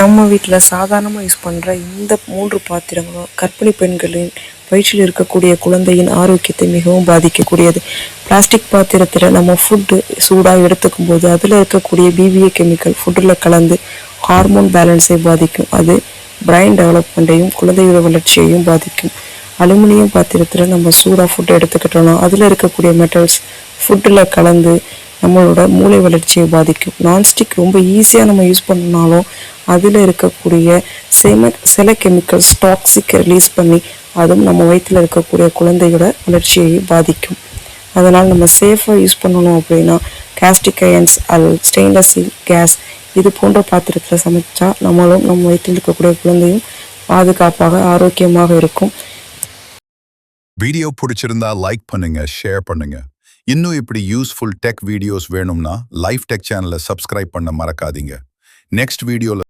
நம்ம வீட்டில் சாதாரணமாக யூஸ் பண்ணுற இந்த 3 பாத்திரங்களும் கர்ப்பிணி பெண்களின் வயிற்றில் இருக்கக்கூடிய குழந்தையின் ஆரோக்கியத்தை மிகவும் பாதிக்கக்கூடியது. பிளாஸ்டிக் பாத்திரத்தில் நம்ம ஃபுட்டு சூடாக எடுத்துக்கும் போது அதில் இருக்கக்கூடிய பிபிஏ கெமிக்கல் ஃபுட்டில் கலந்து ஹார்மோன் பேலன்ஸை பாதிக்கும். அது பிரைன் டெவலப்மெண்ட்டையும் குழந்தையோட வளர்ச்சியையும் பாதிக்கும். அலுமினியம் பாத்திரத்தில் நம்ம சூடாக ஃபுட்டு எடுத்துக்கிட்டோம்னா அதில் இருக்கக்கூடிய மெட்டல்ஸ் ஃபுட்டில் கலந்து நம்மளோட மூளை வளர்ச்சியை பாதிக்கும். நான்ஸ்டிக் ரொம்ப ஈஸியாக நம்ம யூஸ் பண்ணாலும் அதில் இருக்கக்கூடிய சில கெமிக்கல்ஸ் டாக்ஸிக் ரிலீஸ் பண்ணி அதுவும் நம்ம வயிற்றில் இருக்கக்கூடிய குழந்தையோட வளர்ச்சியை பாதிக்கும். அதனால் நம்ம சேஃபாக யூஸ் பண்ணணும் அப்படின்னா கேஸ்டிக் அயன்ஸ் அல்லது ஸ்டெயின்லெஸ் ஸ்டீல் கேஸ் இது போன்ற பாத்திரத்தில் சமைச்சா நம்மளும் நம்ம வயிற்றில் இருக்கக்கூடிய குழந்தையும் பாதுகாப்பாக ஆரோக்கியமாக இருக்கும். வீடியோ பிடிச்சிருந்தா லைக் பண்ணுங்க, ஷேர் பண்ணுங்க. இன்னும் இப்படி யூஸ்ஃபுல் டெக் வீடியோஸ் வேணும்னா லைஃப் டெக் சேனலை சப்ஸ்கிரைப் பண்ண மறக்காதீங்க. நெக்ஸ்ட் வீடியோல